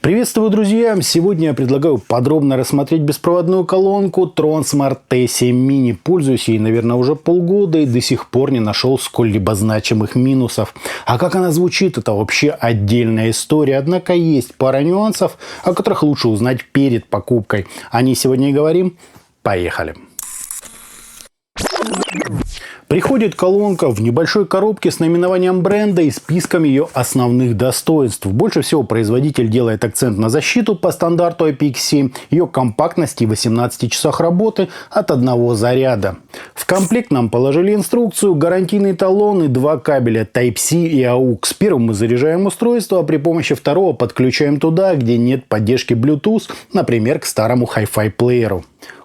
Приветствую, друзья! Сегодня я предлагаю подробно рассмотреть беспроводную колонку Tronsmart T7 Mini. Пользуюсь ей, наверное, уже полгода и до сих пор не нашел сколь-либо значимых минусов. А как она звучит, это вообще отдельная история. Однако есть пара нюансов, о которых лучше узнать перед покупкой. О ней сегодня и говорим. Поехали! Приходит колонка в небольшой коробке с наименованием бренда и списком ее основных достоинств. Больше всего производитель делает акцент на защиту по стандарту IPX7, ее компактности и 18 часах работы от одного заряда. В комплект нам положили инструкцию, гарантийный талон и два кабеля Type-C и AUX. Первым мы заряжаем устройство, а при помощи второго подключаем туда, где нет поддержки Bluetooth, например, к старому Hi-Fi плееру.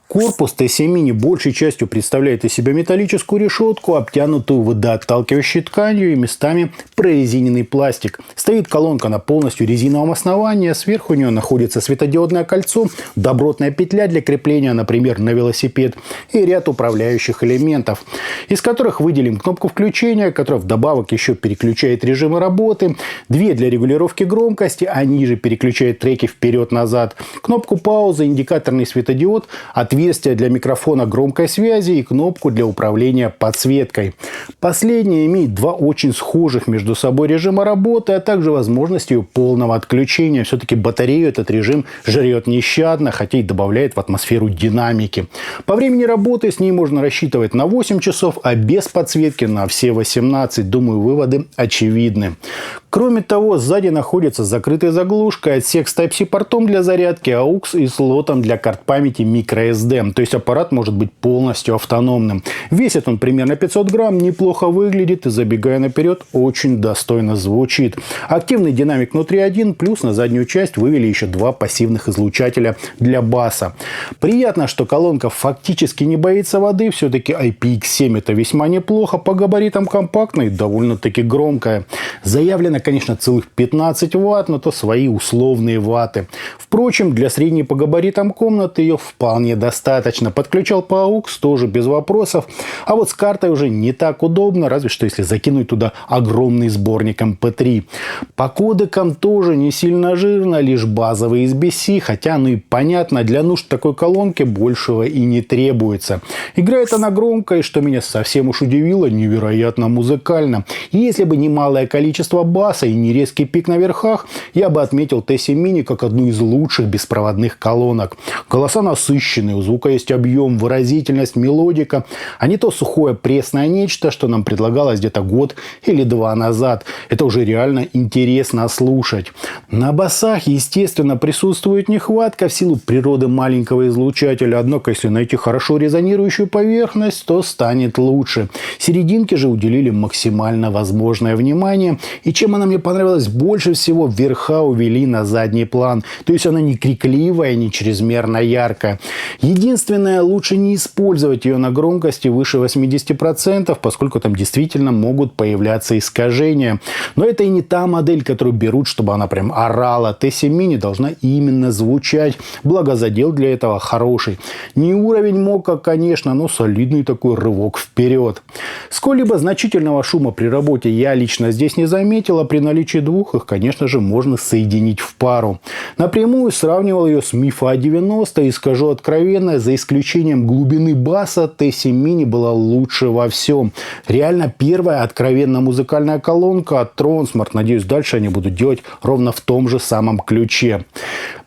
Корпус T7 Mini большей частью представляет из себя металлическую решетку, обтянутую водоотталкивающей тканью и местами прорезиненный пластик. Стоит колонка на полностью резиновом основании, сверху у нее находится светодиодное кольцо, добротная петля для крепления, например, на велосипед, и ряд управляющих элементов, из которых выделим кнопку включения, которая вдобавок еще переключает режимы работы, две для регулировки громкости, а ниже переключает треки вперед-назад, кнопку паузы, индикаторный светодиод, отверстие для микрофона громкой связи и кнопку для управления подсветкой. Последняя имеет два очень схожих между собой режима работы, а также возможность ее полного отключения. Все-таки батарею этот режим жрет нещадно, хотя и добавляет в атмосферу динамики. По времени работы с ней можно рассчитывать на 8 часов, а без подсветки на все 18. Думаю, выводы очевидны. Кроме того, сзади находится закрытая заглушка, отсек с Type-C портом для зарядки, AUX и слотом для карт памяти microSD. То есть аппарат может быть полностью автономным. Весит он примерно 500 грамм, неплохо выглядит и, забегая наперед, очень достойно звучит. Активный динамик внутри один, плюс на заднюю часть вывели еще два пассивных излучателя для баса. Приятно, что колонка фактически не боится воды, все-таки IPX7 это весьма неплохо, по габаритам компактная и довольно-таки громкая. Заявлено, конечно, целых 15 ватт, но то свои условные ватты. Впрочем, для средней по габаритам комнаты ее вполне достаточно. Подключал по AUX тоже без вопросов. А вот с картой уже не так удобно, разве что если закинуть туда огромный сборник MP3. По кодекам тоже не сильно жирно, лишь базовый SBC, хотя, ну и понятно, для нужд такой колонки большего и не требуется. Играет она громко, и что меня совсем уж удивило, невероятно музыкально. И если бы не малое количество баса и не резкий пик на верхах, я бы отметил T7 Mini как одну из лучших беспроводных колонок. Голоса насыщенные, у звука есть объем, выразительность, мелодика, а не то сухое пресное нечто, что нам предлагалось где-то год или два назад. Это уже реально интересно слушать. На басах, естественно, присутствует нехватка в силу природы маленького излучателя, однако если найти хорошо резонирующую поверхность, то станет лучше. Серединке же уделили максимально возможное внимание, и чем она мне понравилась больше всего, верха увели на задний план. То есть она не крикливая, не чрезмерно яркая. Единственное, лучше не использовать ее на громкости выше 80%, поскольку там действительно могут появляться искажения. Но это и не та модель, которую берут, чтобы она прям орала. T7 Mini должна именно звучать. Благо задел для этого хороший. Не уровень мока, конечно, но солидный такой рывок вперед. Сколь-либо значительного шума при работе я лично здесь не заметил, а при наличии двух их, конечно же, можно соединить в пару. Напрямую сравнивал ее с MIFA A90 и скажу откровенно, за исключением глубины баса, T7 Mini была лучше во всем. Реально первая откровенно музыкальная колонка от Tronsmart. Надеюсь, дальше они будут делать ровно в том же самом ключе.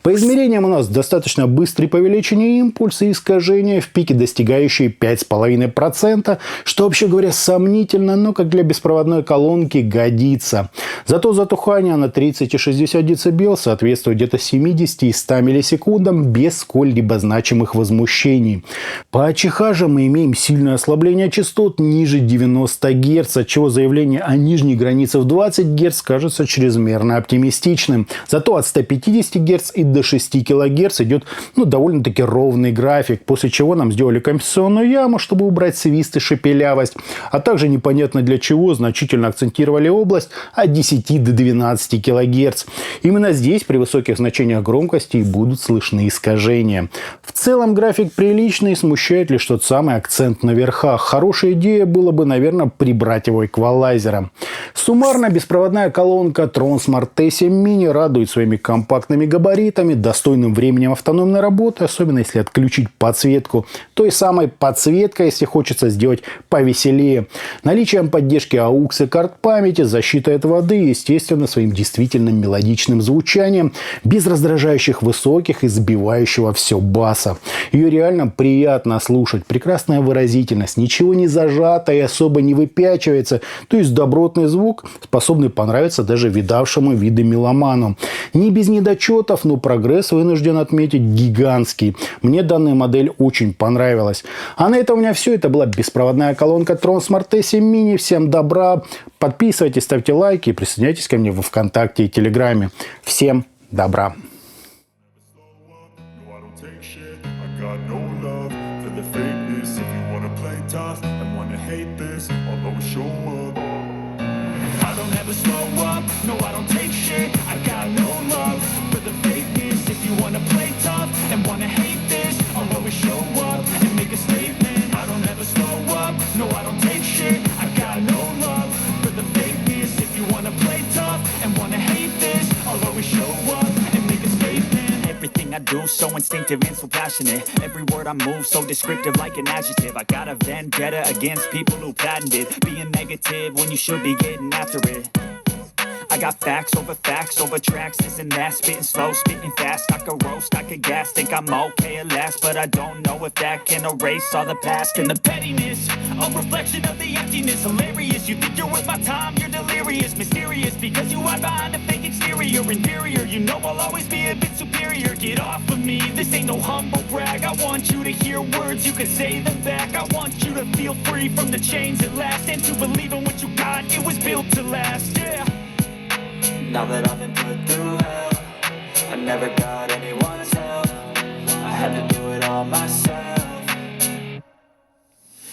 По измерениям у нас достаточно быстрый по величине импульс и искажения, в пике достигающие 5,5%, что, вообще говоря, сомнительно, но как для беспроводной колонки годится. Зато затухание на 30 и 60 дБ соответствует где-то 70 и 100 миллисекундам без сколь-либо значимых возмущений. По АЧХ же мы имеем сильное ослабление частот ниже 90 Гц, отчего заявление о нижней границе в 20 Гц кажется чрезмерно оптимистичным. Зато от 150 Гц и до 6 кГц идет довольно-таки ровный график, после чего нам сделали компенсационную яму, чтобы убрать свист и шепелявость, а также непонятно для чего значительно акцентировали область от 10 до 12 кГц. Именно здесь при высоких значениях громкости будут слышны искажения. В целом график приличный, смущает лишь тот самый акцент на верхах. Хорошая идея было бы, наверное, прибрать его эквалайзером. Суммарно беспроводная колонка Tron Smart T7 Mini радует своими компактными габаритами, достойным временем автономной работы, особенно если отключить подсветку. Той самой подсветкой, если хочется сделать повеселее. Наличием поддержки AUX и карт памяти, защитой от воды, естественно, своим действительно мелодичным звучанием, без раздражающих высоких и сбивающего все баса. Ее реально приятно слушать. Прекрасная выразительность, ничего не зажато и особо не выпячивается. То есть добротный звук, способный понравиться даже видавшему виды меломану. Не без недочетов, но прогресс, вынужден отметить, гигантский. Мне данная модель очень понравилась. А на этом у меня все. Это была беспроводная колонка Tron Smart T7 Mini. Всем добра. Подписывайтесь, ставьте лайки и присоединяйтесь ко мне во ВКонтакте и Телеграме. Всем добра. I do, so instinctive and so passionate. Every word I move, so descriptive like an adjective. I got a vendetta against people who patented being negative when you should be getting after it. I got facts over tracks, this and that. Spitting slow, spitting fast. I could roast, I could gas. Think I'm okay at last, but I don't know if that can erase all the past. And the pettiness, a reflection of the emptiness. Hilarious, you think you're worth my time, you're delirious. Mysterious, because you hide behind a fake exterior. Inferior, you know I'll always be a bit superior. Get off of me, this ain't no humble brag. I want you to hear words, you can say them back. I want you to feel free from the chains at last, and to believe in what you got, it was built to last, yeah. Now that I've been put through hell, I never got anyone's help. I had to do it all myself.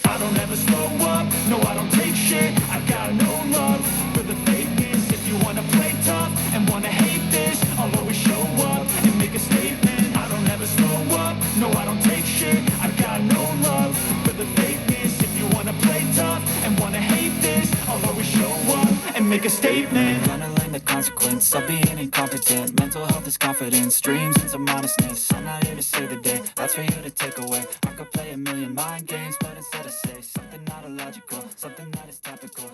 I don't ever slow up, no I don't take shit. I got no love for the fakeness. If you wanna play tough and wanna hate this, I'll always show up and make a statement. I don't ever slow up, no I don't take shit. I got no love for the fakeness. If you wanna play tough and wanna hate this, I'll always show up and make a statement. The consequence of being incompetent. Mental health is confidence, dreams and some modestness. I'm not here to save the day, that's for you to take away. I could play a million mind games, but instead I say something not illogical, something that is topical.